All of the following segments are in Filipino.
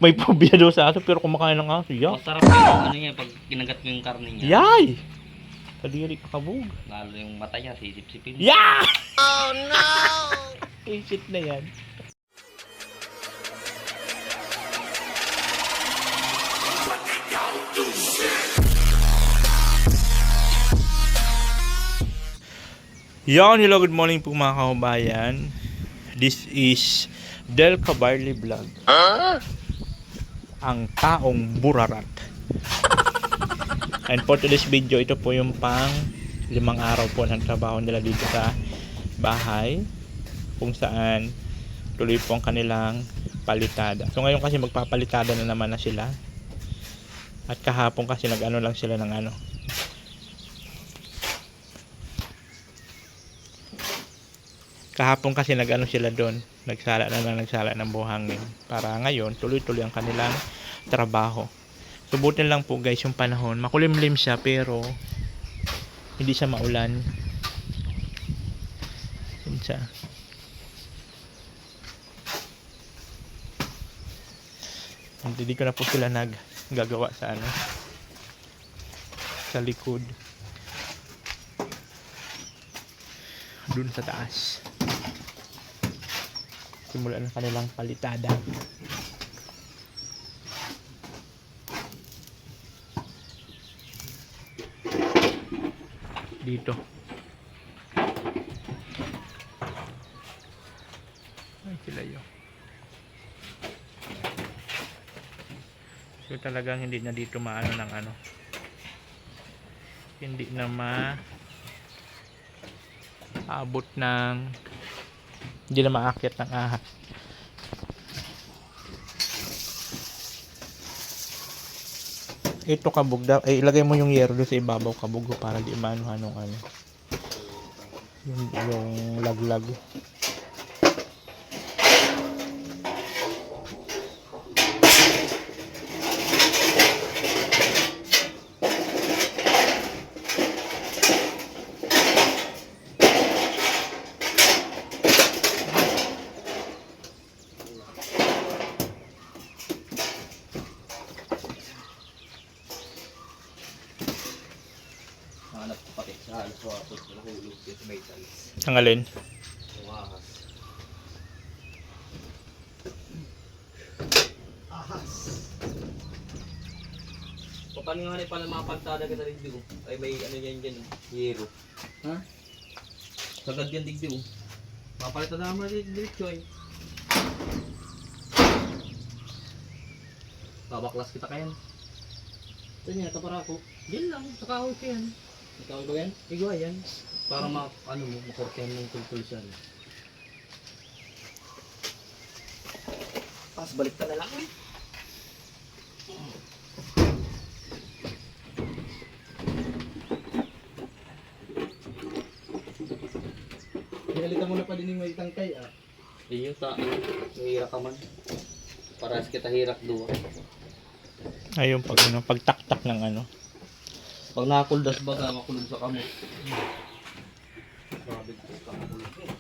May phobia daw sa aso pero kumakain ng aso. Yak. Masarap yung ano niya pag kinagat mo yung karne niya. Yay! Kadiri ka kabog. Lalo yung mata niya, sisip-sipin. Yeah! Oh no! Isip na yan. Yon, hello, good morning po mga kababayan. This is Del Cabarly Vlog. Ang taong burarat. And for today's video, ito po yung pang 5 araw po ng trabaho nila dito sa bahay, kung saan tuloy po ang kanilang palitada. So ngayon kasi magpapalitada na naman na sila. At kahapon kasi nag-ano lang sila ng ano. Kahapon kasi nag-ano sila doon. Nagsala ng buhangin. Para ngayon, tuloy-tuloy ang kanilang trabaho. Subutin lang po guys yung panahon. Makulimlim siya pero hindi siya maulan. Yun siya. Hindi ko na po sila naggagawa sa ano, sa likod. Doon sa taas. Simula na kanilang palitada. Dito. Ay, sila yun. So talagang hindi na dito maano ng ano. Hindi na abot ng, hindi na maakyat ng ahas. Ito kabog daw, ilagay mo yung yero doon sa ibabaw kabog para di manuhan ng ano, yung laglag. Hanap ko pati sa halos wapos na nahulog dito may tiles. Ang alin? Yung ahas. Ahas! Paano nga rin pala mga pantada kita rin dito? Ay may ano yan dyan, hero. Ha? Sagad yan digdi oh. Mapalitan na naman rin diretso eh. Babaklas kita kayan. Ito niya, tapara ko. Yan lang, sa kahoy ko yan. Ikaw ba yan? Igawa yan. Para ano mo, makortehan ng tultul siya. Pas balik ka na lang eh. Hinalitan mo na pa din yung may tangkay ah. Iyo ta, hirak ka man. Paras kita hirak doon. Ayun pag ano, pagtaktak ng ano. Pag nakakuldas baga, makulog sa kamot. Grabe ko sa makulog eh.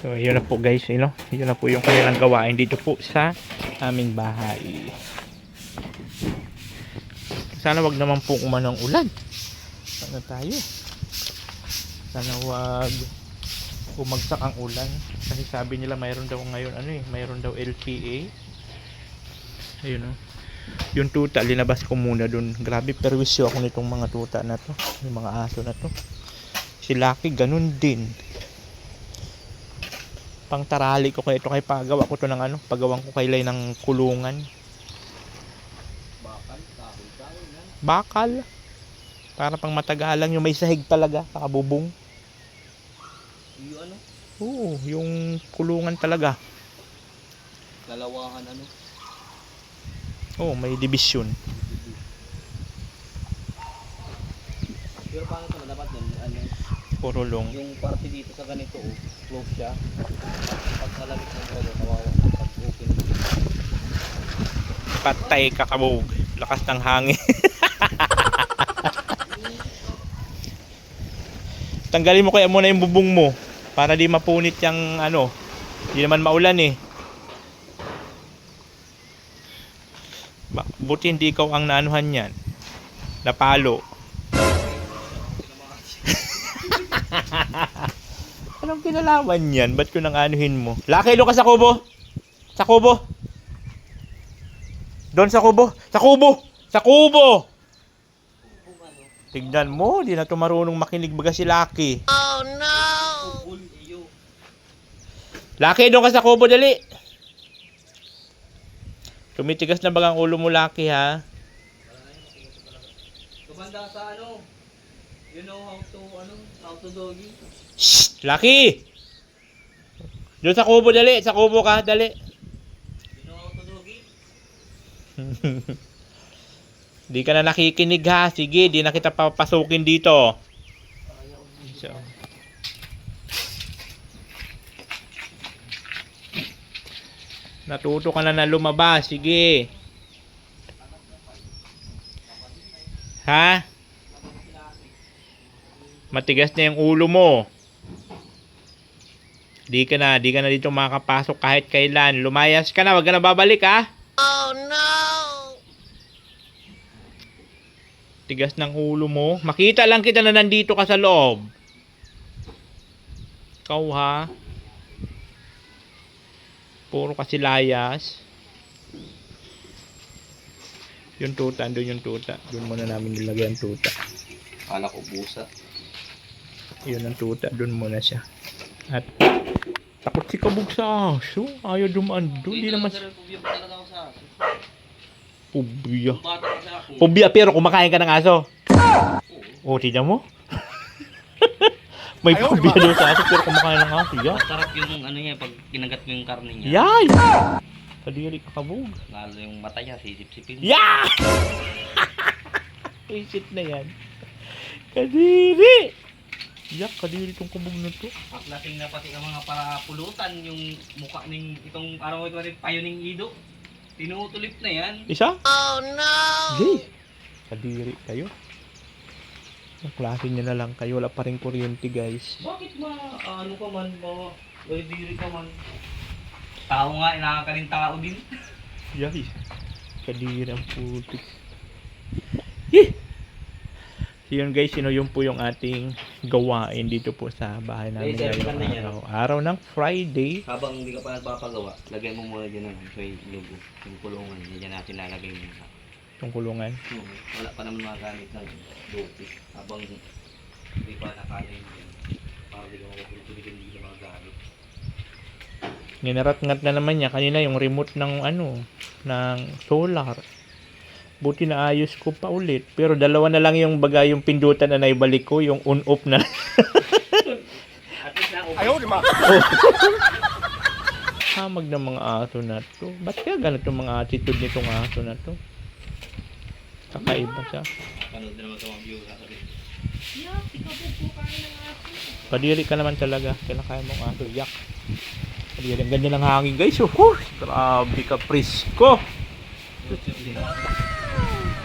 So yun na po guys, yun na po yung kanilang gawain dito po sa aming bahay. Sana wag naman po umanong ulan. Sana tayo. Sana wag bumagsak ang ulan. Kasi sabi nila mayroon daw ngayon mayroon daw LPA. Ayun yung tuta, linabas ko muna dun. Grabe perwisyo ako nitong mga tuta na to. Yung mga aso na to. Si Lucky ganun din. Pangtarali ko kaya ito kay pagawa ko to ng ano, pagawang ko kaylay ng kulungan. Bakal. Para pang matagalang yung may sahig talaga, pakabubong. Yung ano? Oo, yung kulungan talaga. Lalawakan ano? Oo, may division. Pero paano ito dapat nun? Ano? Purulong. Yung parte dito sa ganito, oh, close siya. Pag malamig ng ulo, kawawa. Pag open. Patay kakabog. Lakas ng hangin. Tanggalin mo kaya muna yung bubong mo para di mapunit yung ano. Di naman maulan eh. Buti hindi ikaw ang naanuhan yan. Napalo. Anong kinalaman yan? Ba't ko nang anuhin mo? Laki doon ka sa kubo! Sa kubo! Doon sa kubo! Sa kubo! Sa kubo! Tignan mo, di na to marunong makinig baga si Lucky. Oh no! Lucky, doon ka sa kubo, dali! Tumitigas na bagang ulo mo, Lucky, ha? Kumanda sa ano? You know how to doggy? Shh! Lucky! Doon sa kubo, dali! Sa kubo ka, dali! You know how to doggy? Di ka na nakikinig, ha? Sige, di na kita papasukin dito. So. Natuto ka na lumabas. Sige. Ha? Matigas na yung ulo mo. Di ka na dito makakapasok kahit kailan. Lumayas ka na, wag ka na babalik, ha? Oh no! Tigas ng ulo mo. Makita lang kita na nandito ka sa loob. Ikaw, ha? Puro kasi layas. Yung tuta, andun yung tuta. Doon muna namin nilagay ang tuta. Kala ko busa. Yun ang tuta, doon muna siya. At takot si Kabog sa aso. Ayaw dumaan doon. Di naman Pubya. Pubya pero kumakain ka ng aso. Oh, tignan mo. May pubya doon sa aso pero kumakain ng aso. Yeah. Masarap yung ano niya pag kinagat mo yung karne niya. Yay! Kadiri ka, Kabog. Lalo yung mata niya, sisip-sipin. Yeah! Isip na yan. Kadiri! Yak, kadiri tong Kabog na to. Aklasing na pati ang mga parapulutan yung mukha ng itong araw ito rin payo ng ido. Tinutulip na yan. Isa? Oh no! Jay! Kadiri kayo. Ang klase nyo na lang kayo. Wala pa rin kuryente, guys. Bakit ano ka man, diri ka man? Tao nga, nakakaling tao din. Yay! Kadiri ang putik. Yeh! So yun guys, yun po yung ating gawain dito po sa bahay namin Guys, ngayong na yan. araw. Araw ng Friday. Habang hindi ka pa nagpapagawa, lagay mo muna dyan ng may logo. Yung kulungan, dyan natin lalagay mo. Itong kulungan. Wala pa naman magamit ng dope. Habang hindi pa nakalain dyan. Para di ka makukulitin hindi ka magagamit. Ninarat-ngat na naman niya kanina yung remote ng ng solar. Buti na ayos ko pa ulit. Pero dalawa na lang yung bagay yung pindutan na naibalik ko, yung on-off na. Ayaw, di ba? Hamag ng mga aso na to. Ba't kaya ganito mga attitude nitong aso na to? Kakaiba siya. Panood na naman sa mga viewer sabi. Kadiri ka naman talaga. Kinakain mong aso. Yak. Kadiri. Ang ganda ng hangin guys. Oh, grabe ka presko.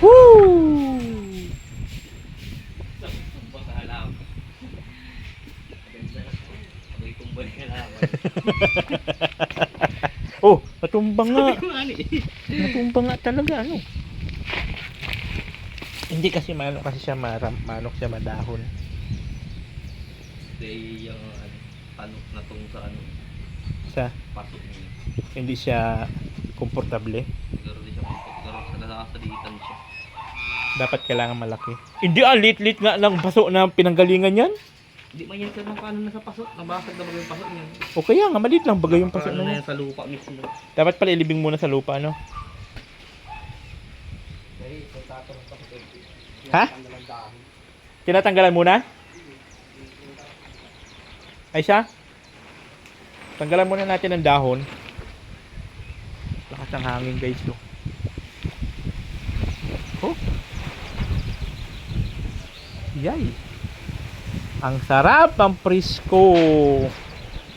Woo! Tumbang sa halaman. Ako'y tumbang sa halaman. Oh, natumbang nga. Natumbang nga talaga, Hindi kasi manok kasi siya manok siya madahon. Hindi yung panok na tong sa Sa pasok niya. hindi siya komportable. Siguro di siya siguro sa nakasalitan siya. Dapat kailangan malaki. Hindi lit-lit nga lang paso na pinanggalingan yan. Hindi man yan sa paano nasa pasok. Nabasag na ba yung pasok niya? O kaya nga, maliit lang bagay yung paso Paano na na yan. yan sa lupa mismo? Dapat pala ilibing muna sa lupa, Ha? Tinatanggalan muna? Ay siya? Tanggalan muna natin ang dahon. Lakas ng hangin guys. Oh. Yay. Ang sarap ang Prisco.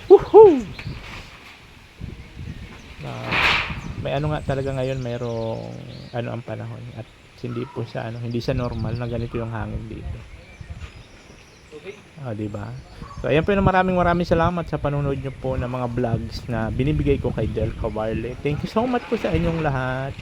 Woohoo! May ano nga talaga ngayon, mayroong ano ang panahon at hindi po siya hindi siya normal na ganito yung hangin dito. Di ba? So ayan po, maraming salamat sa panonood niyo po ng mga vlogs na binibigay ko kay Del Cavarle. Thank you so much po sa inyong lahat.